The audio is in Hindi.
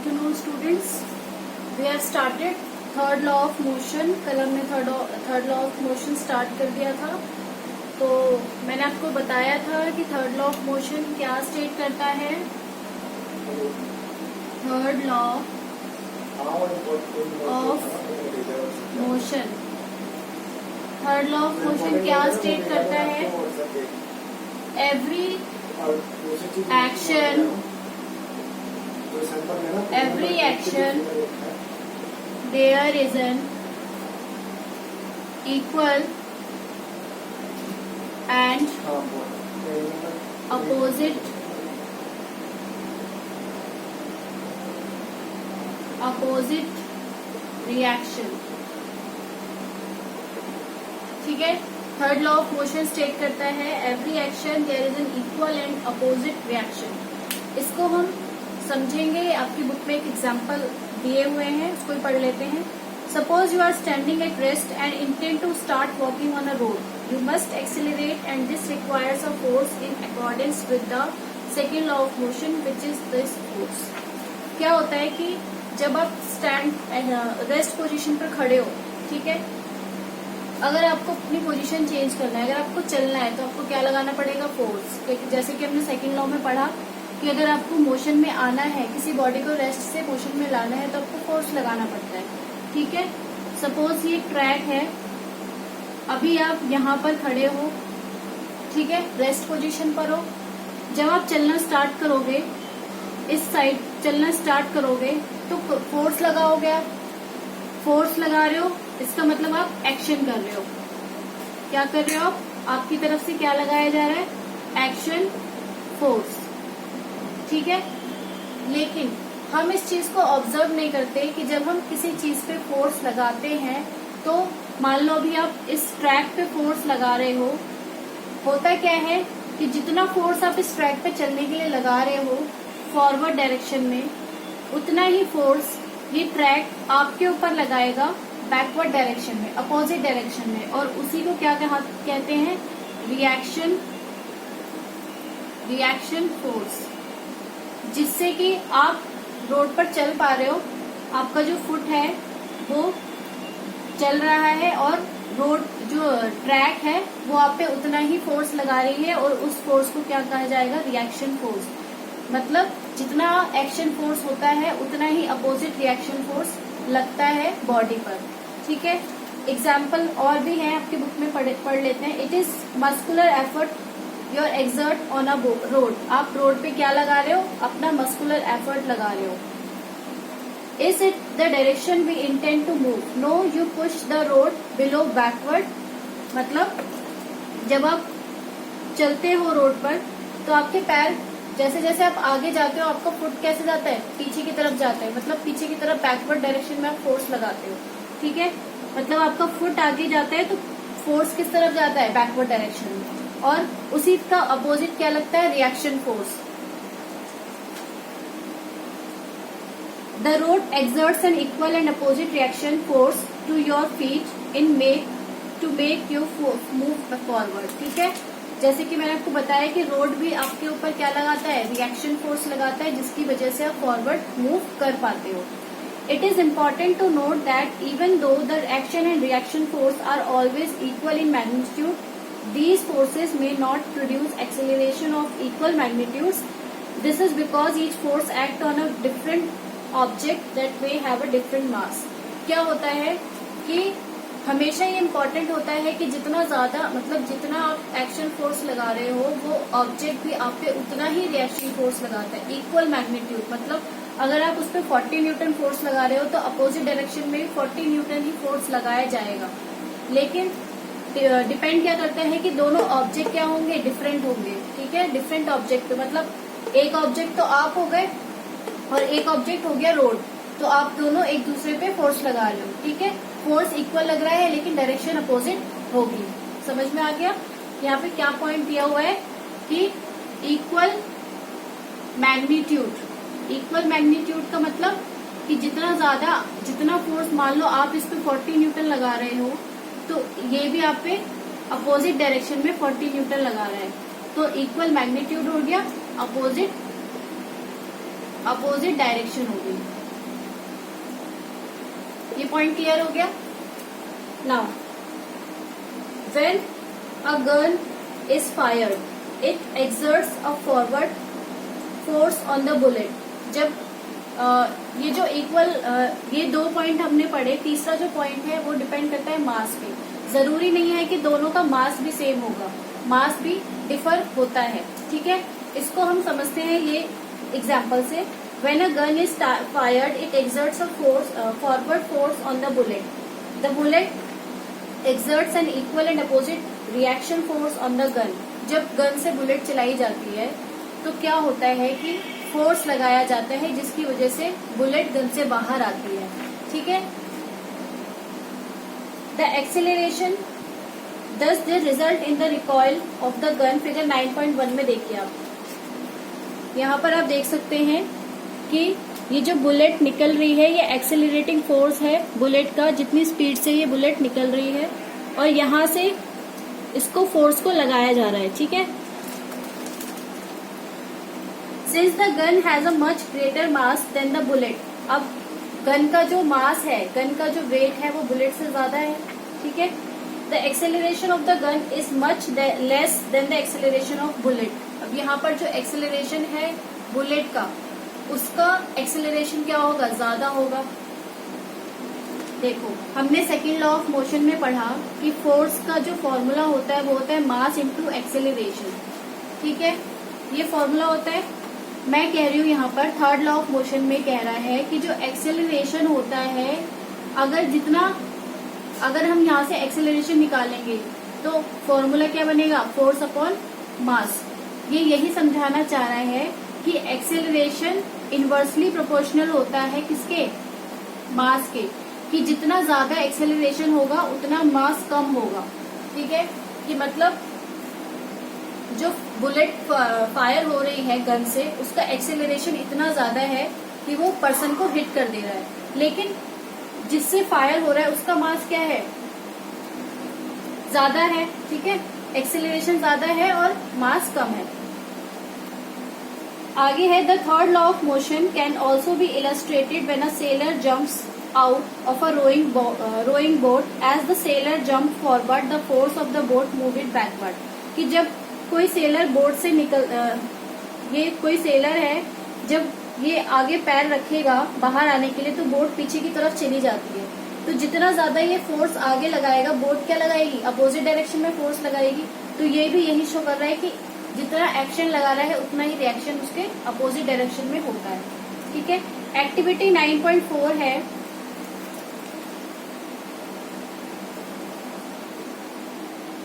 afternoon students. We have started third law of motion. कल हमने third law of motion start कर दिया था. तो मैंने आपको बताया था कि थर्ड लॉ ऑफ मोशन क्या स्टेट करता है. Third law of motion, third law of motion क्या स्टेट करता है. Every action there is an equal and opposite reaction. ठीक है. Third law of motion state करता है every action there is an equal and opposite reaction. इसको हम समझेंगे. आपकी बुक में एक एग्जाम्पल दिए हुए हैं, उसको ही पढ़ लेते हैं. Suppose you are standing at rest and intend to start walking on a road. You must accelerate and this requires a force in accordance with the second law of motion which is this force. क्या होता है कि जब आप स्टैंड रेस्ट पोजीशन पर खड़े हो, ठीक है, अगर आपको अपनी पोजीशन चेंज करना है, अगर आपको चलना है, तो आपको क्या लगाना पड़ेगा, फोर्स. जैसे कि हमने सेकंड लॉ में पढ़ा कि अगर आपको मोशन में आना है, किसी बॉडी को रेस्ट से मोशन में लाना है, तो आपको फोर्स लगाना पड़ता है. ठीक है. सपोज ये ट्रैक है, अभी आप यहाँ पर खड़े हो, ठीक है, रेस्ट पोजीशन पर हो. जब आप चलना स्टार्ट करोगे, इस साइड चलना स्टार्ट करोगे, तो फोर्स लगाओगे. आप फोर्स लगा रहे हो, इसका मतलब आप एक्शन कर रहे हो. क्या कर रहे हो आप? आपकी तरफ से क्या लगाया जा रहा है, एक्शन, फोर्स. ठीक है. लेकिन हम इस चीज को ऑब्जर्व नहीं करते कि जब हम किसी चीज पे फोर्स लगाते हैं, तो मान लो अभी आप इस ट्रैक पे फोर्स लगा रहे हो, होता क्या है कि जितना फोर्स आप इस ट्रैक पे चलने के लिए लगा रहे हो फॉरवर्ड डायरेक्शन में, उतना ही फोर्स ये ट्रैक आपके ऊपर लगाएगा बैकवर्ड डायरेक्शन में, अपोजिट डायरेक्शन में. और उसी को क्या कहते हैं, रिएक्शन फोर्स. जिससे कि आप रोड पर चल पा रहे हो, आपका जो फुट है वो चल रहा है और रोड जो ट्रैक है वो आप पे उतना ही फोर्स लगा रही है, और उस फोर्स को क्या कहा जाएगा, रिएक्शन फोर्स. मतलब जितना एक्शन फोर्स होता है उतना ही अपोजिट रिएक्शन फोर्स लगता है बॉडी पर. ठीक है. एग्जाम्पल और भी है, आपकी बुक में पढ़ लेते हैं. It is muscular effort your exert on a road. आप रोड पे क्या लगा रहे हो, अपना मस्कुलर एफर्ट लगा रहे हो. Is it the direction we intend to move. No, you push the road below backward. मतलब जब आप चलते हो रोड पर, तो आपके पैर जैसे जैसे आप आगे जाते हो, आपका फुट कैसे जाता है, पीछे की तरफ जाता है. मतलब पीछे की तरफ बैकवर्ड डायरेक्शन में आप फोर्स लगाते हो. ठीक है. मतलब आपका फुट आगे जाता है तो फोर्स किस तरफ जाता है, बैकवर्ड डायरेक्शन में. और उसी का अपोजिट क्या लगता है, reaction force. The road exerts an equal and opposite reaction force to your feet to make you move forward. ठीक है. जैसे कि मैंने आपको बताया कि रोड भी आपके ऊपर क्या लगाता है, रिएक्शन फोर्स लगाता है, जिसकी वजह से आप फॉरवर्ड मूव कर पाते हो. It is important to note that even though the action and reaction force are always equal in magnitude, these forces may not produce acceleration of equal magnitudes. This is because each force acts on a different object that may have a different mass. क्या होता है कि हमेशा ये इम्पोर्टेंट होता है कि जितना ज्यादा, मतलब जितना आप एक्शन फोर्स लगा रहे हो, वो ऑब्जेक्ट भी आप पे उतना ही रिएक्शन फोर्स लगाता है, इक्वल मैग्नीट्यूड. मतलब अगर आप उस पर 40 न्यूटन फोर्स लगा रहे हो, तो अपोजिट डायरेक्शन में भी 40 न्यूटन ही फोर्स लगाया जाएगा. लेकिन डिपेंड क्या करता है कि दोनों ऑब्जेक्ट क्या होंगे, डिफरेंट होंगे. ठीक है. डिफरेंट ऑब्जेक्ट, मतलब एक ऑब्जेक्ट तो आप हो गए और एक ऑब्जेक्ट हो गया रोड, तो आप दोनों एक दूसरे पे फोर्स लगा रहे हो. ठीक है. फोर्स इक्वल लग रहा है लेकिन डायरेक्शन अपोजिट होगी. समझ में आ गया. यहाँ पे क्या पॉइंट दिया हुआ है कि इक्वल मैग्नीट्यूड. इक्वल मैग्नीट्यूड का मतलब कि जितना फोर्स, मान लो आप इस पे 40 न्यूटन लगा रहे हो, तो ये भी आप पे अपोजिट डायरेक्शन में 40 न्यूटन लगा रहा है, तो इक्वल मैग्नीट्यूड हो गया, अपोजिट अपोजिट डायरेक्शन होगी। ये पॉइंट क्लियर हो गया। Now when a gun is fired it exerts a forward force on the bullet. जब ये जो इक्वल ये 2 पॉइंट हमने पढ़े, तीसरा जो पॉइंट है वो डिपेंड करता है मास पे। जरूरी नहीं है कि दोनों का मास भी सेम होगा, मास भी डिफर होता है, ठीक है। इसको हम समझते हैं ये एग्जाम्पल से। When a gun is fired it exerts a forward force on the bullet. The bullet exerts an equal and opposite reaction force on the gun. जब गन से बुलेट चलाई जाती है तो क्या होता है कि फोर्स लगाया जाता है जिसकी वजह से बुलेट गन से बाहर आती है, ठीक है। द एक्सेलरेशन दस the result in the recoil of the gun. Figure 9.1 में देखिए आप, यहाँ पर आप देख सकते हैं कि ये जो बुलेट निकल रही है ये एक्सेलरेटिंग फोर्स है बुलेट का, जितनी स्पीड से ये बुलेट निकल रही है, और यहाँ से इसको फोर्स को लगाया जा रहा है, ठीक है। Since the gun has a much greater mass than the bullet. अब गन का जो मास है, गन का जो वेट है वो बुलेट से ज्यादा है, ठीक है। The acceleration of the gun is much less than the acceleration of bullet. अब यहाँ पर जो एक्सेलरेशन है बुलेट का, उसका एक्सेलरेशन क्या होगा, ज्यादा होगा। देखो हमने सेकेंड लॉ ऑफ मोशन में पढ़ा कि फोर्स का जो फॉर्मूला होता है वो होता है मास इंटू एक्सेलरेशन, ठीक है। ये फॉर्मूला होता है। मैं कह रही हूँ यहाँ पर थर्ड लॉ ऑफ मोशन में कह रहा है कि जो एक्सेलरेशन होता है, अगर हम यहाँ से एक्सेलरेशन निकालेंगे तो फॉर्मूला क्या बनेगा, फोर्स अपॉन मास। ये यही समझाना चाह रहा है कि एक्सेलरेशन इनवर्सली प्रोपोर्शनल होता है किसके, मास के, कि जितना ज्यादा एक्सेलरेशन होगा उतना मास कम होगा, ठीक है। कि मतलब जो बुलेट फायर हो रही है गन से, उसका एक्सेलरेशन इतना ज्यादा है कि वो पर्सन को हिट कर दे रहा है, लेकिन जिससे फायर हो रहा है उसका मास क्या है, ज्यादा है, ठीक है। एक्सेलरेशन ज्यादा है और मास कम है। आगे है the third law of motion can also be illustrated when a sailor jumps out of a rowing boat as the sailor jump forward the force of the boat move it backward. कि जब कोई सेलर बोट से ये कोई सेलर है, जब ये आगे पैर रखेगा बाहर आने के लिए तो बोट पीछे की तरफ चली जाती है। तो जितना ज्यादा ये फोर्स आगे लगाएगा, बोट क्या लगाएगी, अपोजिट डायरेक्शन में फोर्स लगाएगी। तो ये भी यही शो कर रहा है कि जितना एक्शन लगा रहा है उतना ही रिएक्शन उसके अपोजिट डायरेक्शन में होता है, ठीक है। एक्टिविटी 9.4 है